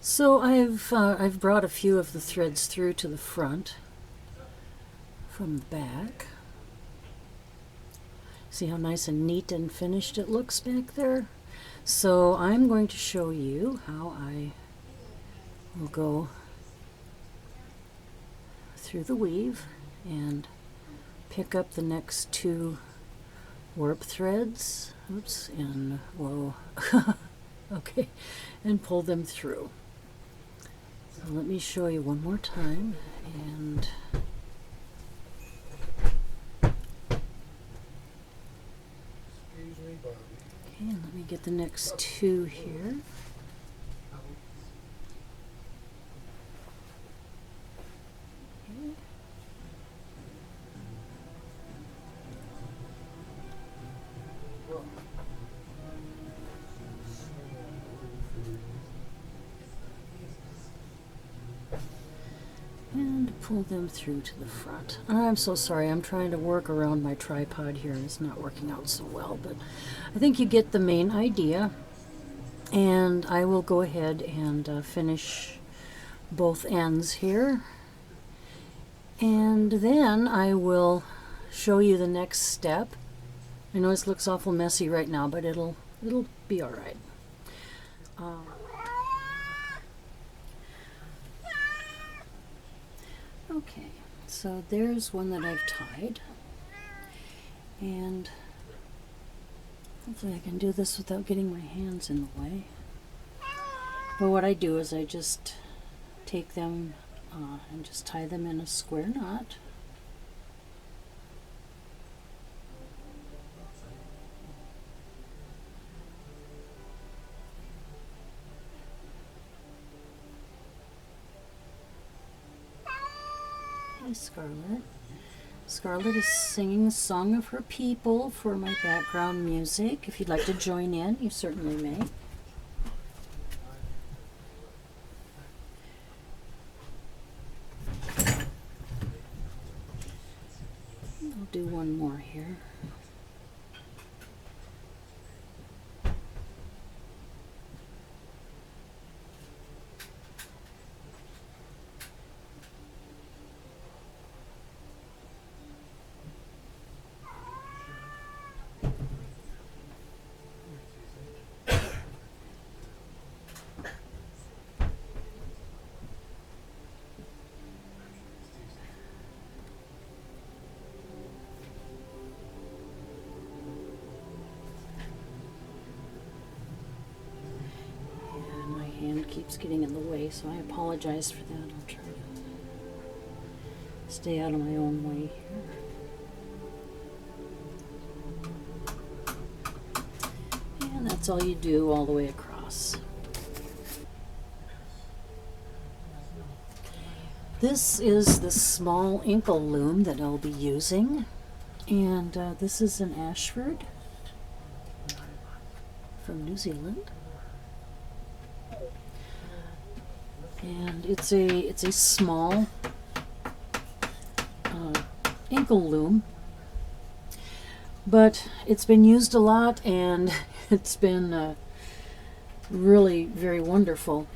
So I've brought a few of the threads through to the front from the back. See how nice and neat and finished it looks back there? So I'm going to show you how I will go through the weave and pick up the next two warp threads. Oops, and whoa. Okay, and pull them through. So let me show you one more time. And okay, and let me get the next two here. Okay. And pull them through to the front. I'm so sorry, I'm trying to work around my tripod here and it's not working out so well, but I think you get the main idea. And I will go ahead and finish both ends here. And then I will show you the next step. I know this looks awful messy right now, but it'll be all right. Okay, so there's one that I've tied, and hopefully I can do this without getting my hands in the way. But what I do is I just take them and just tie them in a square knot. Scarlet. Scarlet is singing the song of her people for my background music. If you'd like to join in, you certainly may. I'll do one more here. Keeps getting in the way, so I apologize for that. I'll try to stay out of my own way here. And that's all you do all the way across. This is the small Inkle Loom that I'll be using, and this is an Ashford from New Zealand. And it's a small Inkle Loom, but it's been used a lot and it's been really very wonderful.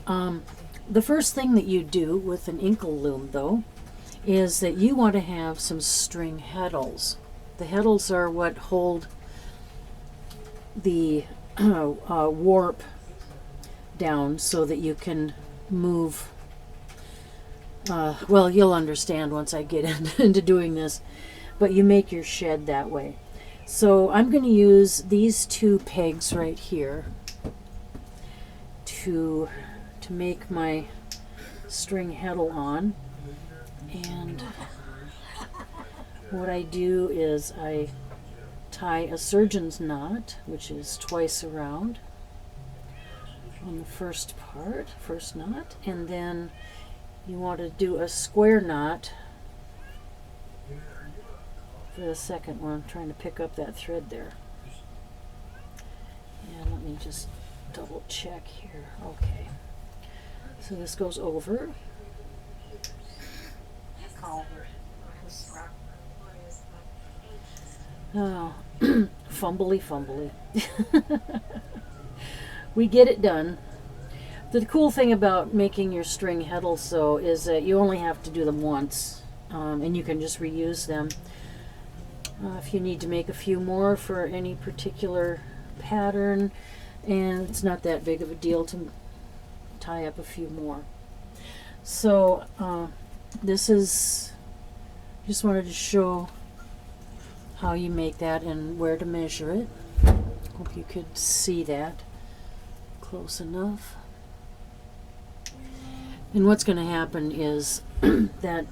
The first thing that you do with an Inkle Loom, though, is that you want to have some string heddles. The heddles are what hold the warp down so that you can move. Well, you'll understand once I get into doing this, but you make your shed that way. So I'm going to use these two pegs right here to make my string heddle on. And what I do is I tie a surgeon's knot, which is twice around, on the first knot, and then you want to do a square knot for the second one. I'm trying to pick up that thread there. And let me just double check here. Okay. So this goes over. Oh, fumbly. We get it done. The cool thing about making your string heddles, though, is that you only have to do them once, and you can just reuse them. If you need to make a few more for any particular pattern, and it's not that big of a deal to tie up a few more. So this is, just wanted to show how you make that and where to measure it. Hope you could see that close enough. And what's going to happen is that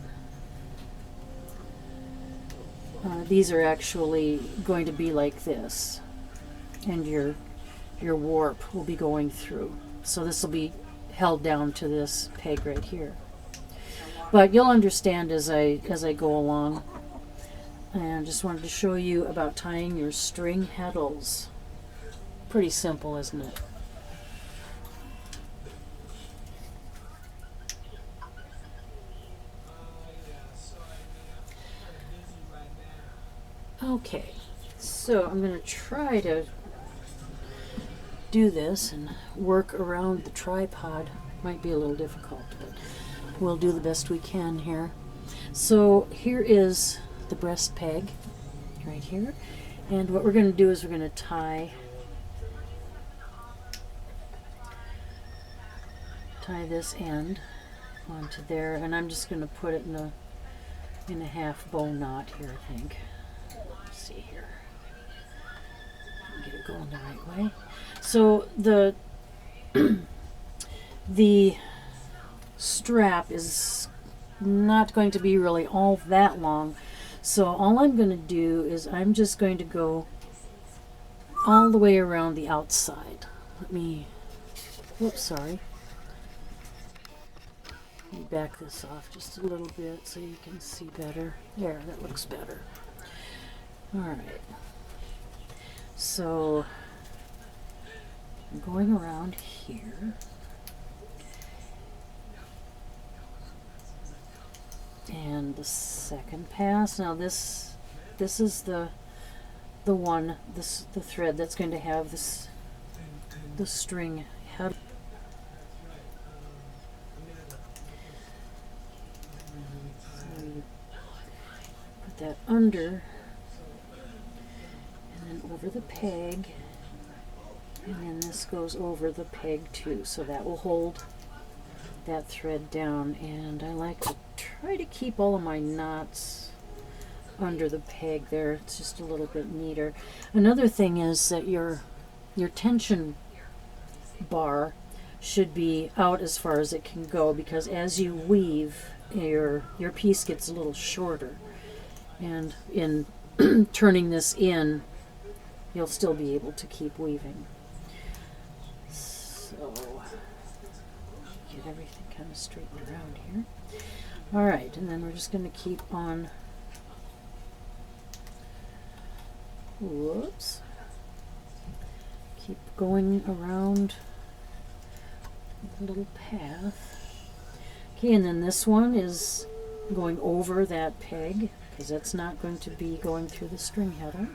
these are actually going to be like this, and your warp will be going through. So this will be held down to this peg right here. But you'll understand as I go along. And I just wanted to show you about tying your string heddles. Pretty simple, isn't it? Okay, so I'm going to try to do this and work around the tripod. Might be a little difficult, but we'll do the best we can here. So here is the breast peg right here, and what we're going to do is we're going to tie this end onto there, and I'm just going to put it in a half bow knot here, I think. Let's see here. Get it going the right way. So the the strap is not going to be really all that long, so all I'm going to do is I'm just going to go all the way around the outside. Let me, whoops, sorry. Let me back this off just a little bit so you can see better. There, that looks better. Alright, so I'm going around here, and the second pass. Now this is the thread that's going to have the string head. So you put that under, and then over the peg, and then this goes over the peg too, so that will hold that thread down. And I like to try to keep all of my knots under the peg there. It's just a little bit neater. Another thing is that your tension bar should be out as far as it can go, because as you weave, your piece gets a little shorter, and in turning this in, you'll still be able to keep weaving. So get everything kind of straightened around here. Alright, and then we're just going to keep on, whoops, keep going around the little path. Okay, and then this one is going over that peg, because that's not going to be going through the string heddle.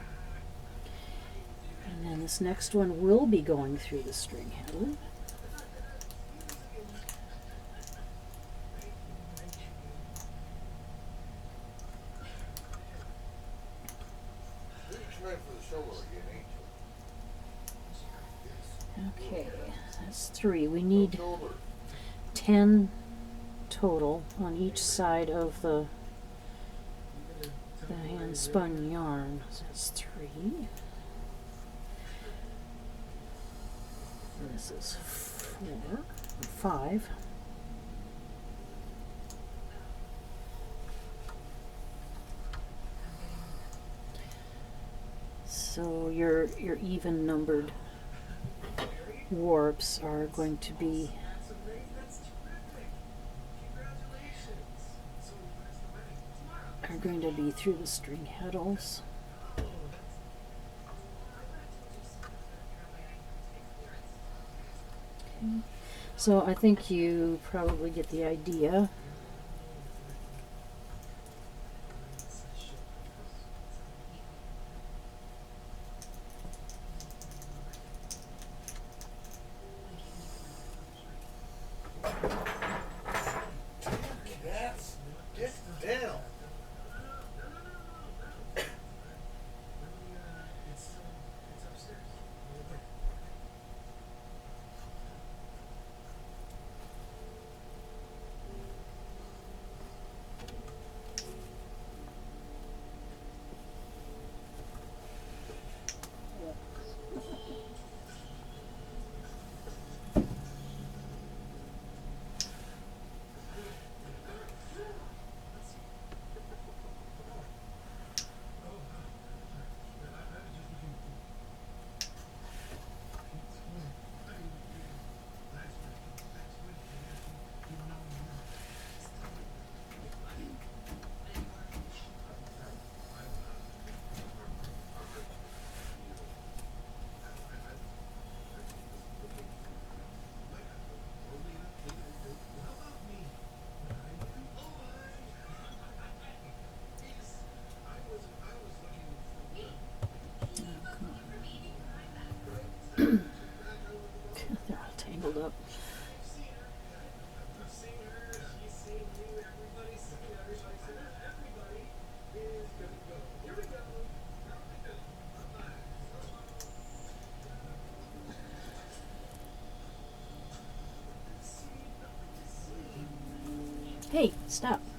And then this next one will be going through the string heddle. Okay, that's 3. We need 10 total on each side of the hand spun yarn. So that's 3. This is 4, 5. So your even numbered warps are going to be through the string heddles. Okay. So I think you probably get the idea. Hey, stop.